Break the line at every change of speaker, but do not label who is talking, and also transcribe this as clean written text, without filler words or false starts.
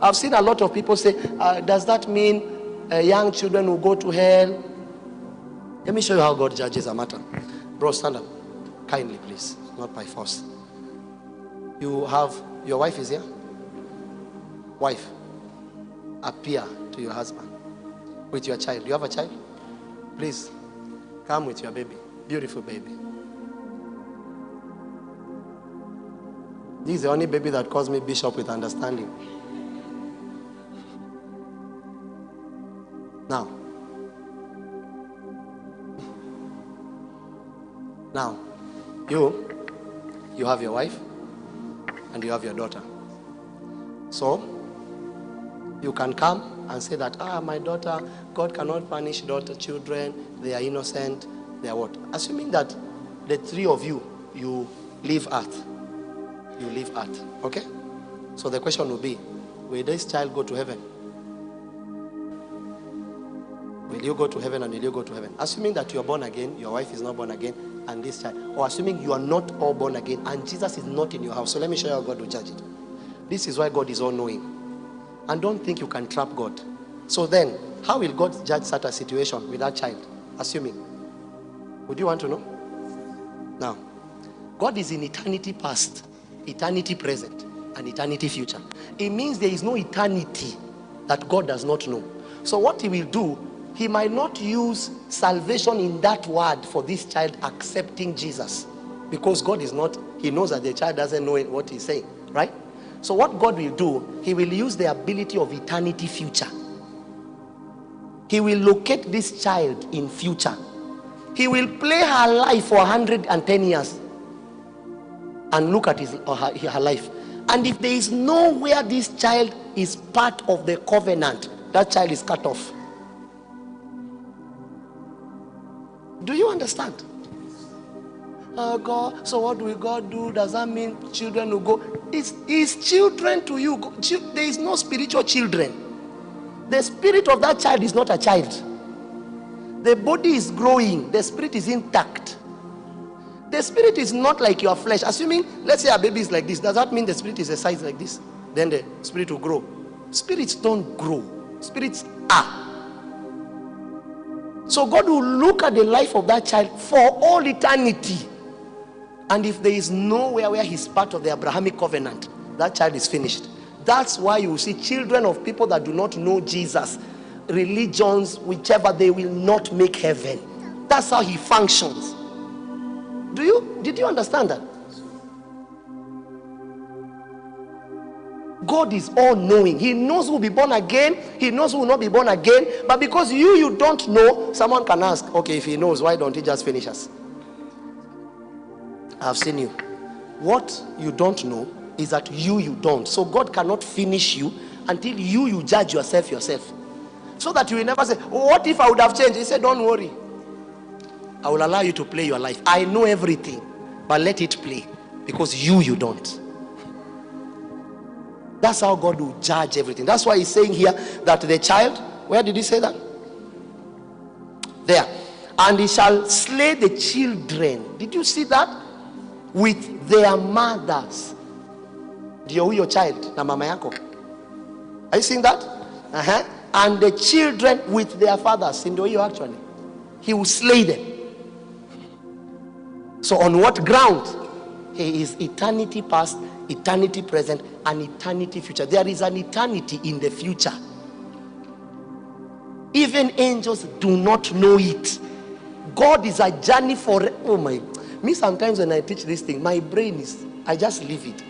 I've seen a lot of people say, does that mean young children will go to hell? Let me show you how God judges a matter. Bro, stand up. Kindly, please. Not by force. You have, your wife is here? Wife, appear to your husband with your child. You have a child? Please, come with your baby. Beautiful baby. This is the only baby that calls me bishop with understanding. Now, you have your wife and you have your daughter. So, you can come and say that, my daughter, God cannot punish children, they are innocent, they are what? Assuming that the three of you, you leave earth. You leave earth, okay? So the question will be, will this child go to heaven? Will you go to heaven and will you go to heaven? Assuming that you are born again, your wife is not born again, and this child. Or assuming you are not all born again and Jesus is not in your house. So let me show you how God will judge it. This is why God is all-knowing. And don't think you can trap God. So then, how will God judge such a situation with that child? Assuming. Would you want to know? Now, God is in eternity past, eternity present, and eternity future. It means there is no eternity that God does not know. So what he will do, he might not use salvation in that word for this child accepting Jesus. Because God is not, he knows that the child doesn't know what he's saying, right? So what God will do, he will use the ability of eternity future. He will locate this child in future. He will play her life for 110 years and look at her life. And if there is nowhere this child is part of the covenant, that child is cut off. Do you understand? God, so what will God do? Does that mean children will go? It's children to you. There is no spiritual children. The spirit of that child is not a child. The body is growing. The spirit is intact. The spirit is not like your flesh. Assuming, let's say a baby is like this. Does that mean the spirit is a size like this? Then the spirit will grow. Spirits don't grow. Spirits are. So God will look at the life of that child for all eternity. And if there is nowhere where he's part of the Abrahamic covenant, that child is finished. That's why you see children of people that do not know Jesus, religions, whichever, they will not make heaven. That's how he functions. Did you understand that? God is all-knowing. He knows who will be born again. He knows who will not be born again. But because you don't know, someone can ask, okay, if he knows, why don't he just finish us? I've seen you. What you don't know is that you don't. So God cannot finish you until you judge yourself. So that you will never say, what if I would have changed? He said, don't worry. I will allow you to play your life. I know everything, but let it play. Because you don't. That's how God will judge everything. That's why he's saying here that the child, where did he say that? There. And he shall slay the children. Did you see that? With their mothers. Ndio huyo child na mama yako. Are you seeing that? And the children with their fathers. Ndio hiyo actually. He will slay them. So on what ground? He is eternity past, eternity present, and eternity future. There is an eternity in the future. Even angels do not know it. God is a journey for, me sometimes when I teach this thing, my brain is, I just leave it.